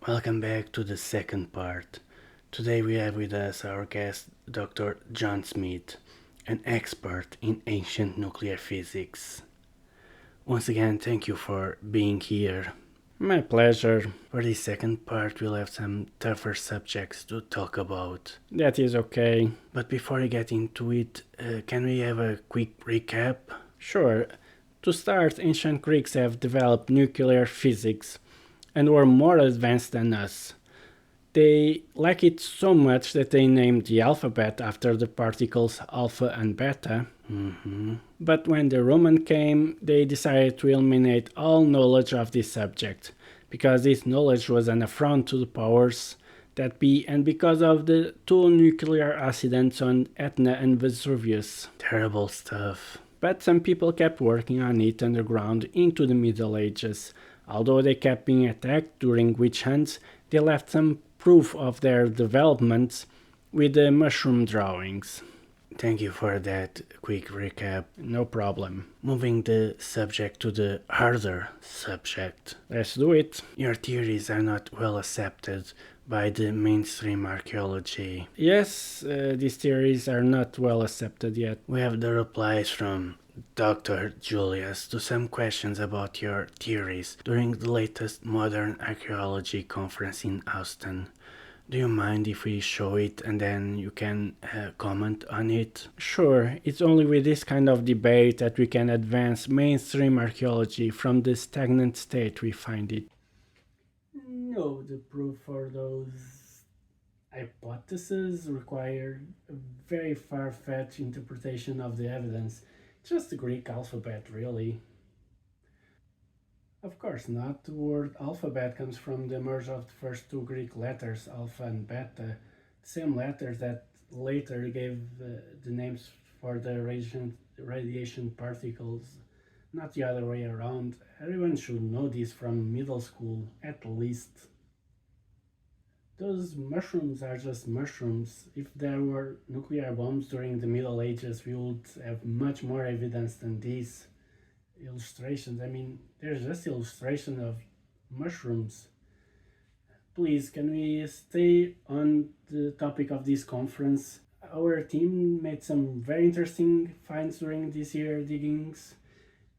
Welcome back to the second part. Today we have with us our guest, Dr. John Smith, an expert in ancient nuclear physics. Once again, thank you for being here. My pleasure. For this second part, we'll have some tougher subjects to talk about. That is okay. But before we get into it, can we have a quick recap? Sure. To start, ancient Greeks have developed nuclear physics and were more advanced than us. They like it so much that they named the alphabet after the particles alpha and beta. But when the Roman came, they decided to eliminate all knowledge of this subject, because this knowledge was an affront to the powers that be, and because of the two nuclear accidents on Etna and Vesuvius. Terrible stuff. But some people kept working on it underground into the Middle Ages. Although they kept being attacked during witch hunts, they left some proof of their developments with the mushroom drawings. Thank you for that quick recap. No problem. Moving the subject to the harder subject. Let's do it. Your theories are not well accepted by the mainstream archaeology. Yes, these theories are not well accepted yet. We have the replies from Dr. Julius to some questions about your theories during the latest Modern Archaeology conference in Austin. Do you mind if we show it and then you can comment on it? Sure, it's only with this kind of debate that we can advance mainstream archaeology from the stagnant state we find it. No, the proof for those hypotheses require a very far-fetched interpretation of the evidence. Just the Greek alphabet, really. Of course not. The word alphabet comes from the merge of the first two Greek letters, alpha and beta, the same letters that later gave the names for the radiation particles, not the other way around. Everyone should know this from middle school, at least. Those mushrooms are just mushrooms. If there were nuclear bombs during the Middle Ages, we would have much more evidence than these illustrations. I mean, there's just illustration of mushrooms. Please, can we stay on the topic of this conference? Our team made some very interesting finds during this year diggings.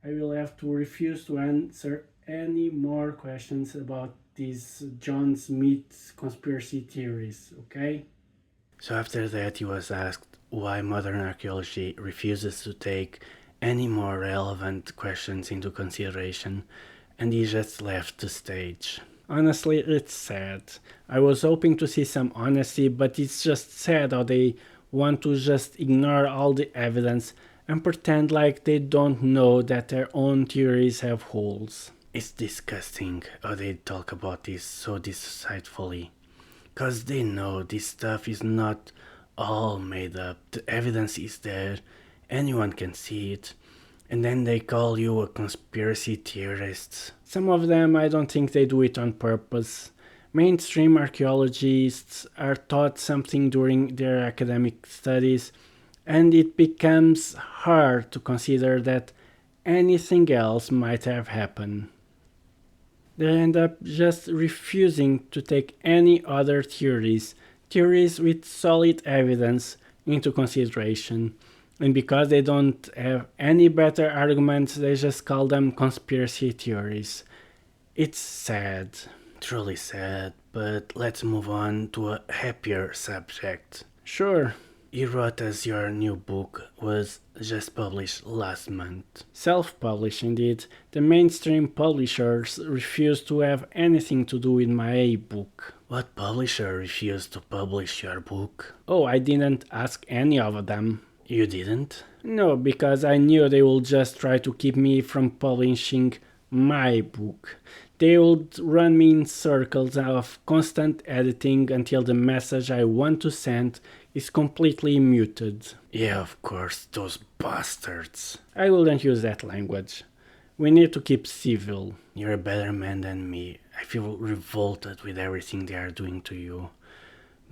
I will have to refuse to answer any more questions about these John Smith conspiracy theories, okay? So after that he was asked why modern archaeology refuses to take any more relevant questions into consideration, and he just left the stage. Honestly, it's sad. I was hoping to see some honesty, but it's just sad how they want to just ignore all the evidence and pretend like they don't know that their own theories have holes. It's disgusting how they talk about this so deceitfully, cause they know this stuff is not all made up. The evidence is there, anyone can see it, and then they call you a conspiracy theorist. Some of them, I don't think they do it on purpose. Mainstream archaeologists are taught something during their academic studies, and it becomes hard to consider that anything else might have happened. They end up just refusing to take any other theories with solid evidence, into consideration. And because they don't have any better arguments, they just call them conspiracy theories. It's sad. Truly sad, but let's move on to a happier subject. Sure. You wrote us your new book was just published last month. Self-published indeed. The mainstream publishers refuse to have anything to do with my book. What publisher refused to publish your book? Oh, I didn't ask any of them. You didn't? No, because I knew they would just try to keep me from publishing my book. They would run me in circles of constant editing until the message I want to send is completely muted. Yeah, of course, those bastards. I wouldn't use that language. We need to keep civil. You're a better man than me. I feel revolted with everything they are doing to you.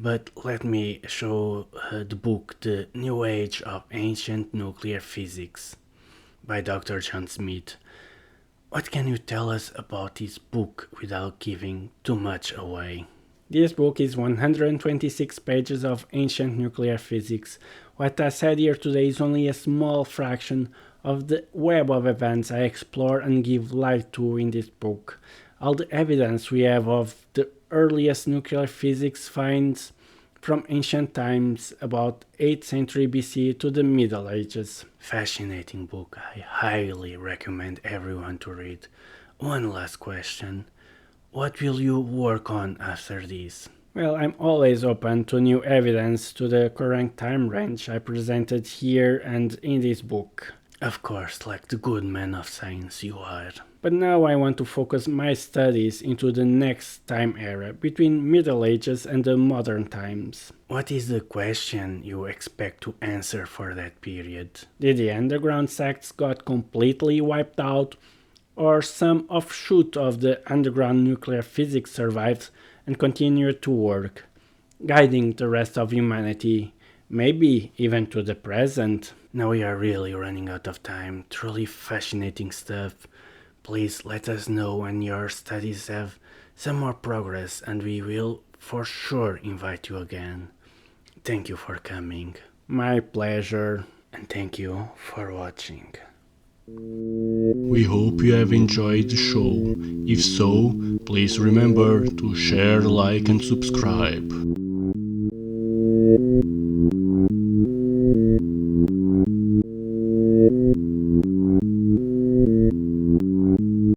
But let me show the book The New Age of Ancient Nuclear Physics by Dr. John Smith. What can you tell us about this book without giving too much away? This book is 126 pages of ancient nuclear physics. What I said here today is only a small fraction of the web of events I explore and give light to in this book. All the evidence we have of the earliest nuclear physics finds from ancient times, about 8th century BC to the Middle Ages. Fascinating book. I highly recommend everyone to read. One last question. What will you work on after this? Well, I'm always open to new evidence to the current time range I presented here and in this book. Of course, like the good man of science you are. But now I want to focus my studies into the next time era, between Middle Ages and the modern times. What is the question you expect to answer for that period? Did the underground sects got completely wiped out, or some offshoot of the underground nuclear physics survived and continued to work, guiding the rest of humanity, maybe even to the present? Now we are really running out of time. Truly fascinating stuff. Please let us know when your studies have some more progress and we will for sure invite you again. Thank you for coming. My pleasure. And thank you for watching. We hope you have enjoyed the show. If so, please remember to share, like and subscribe.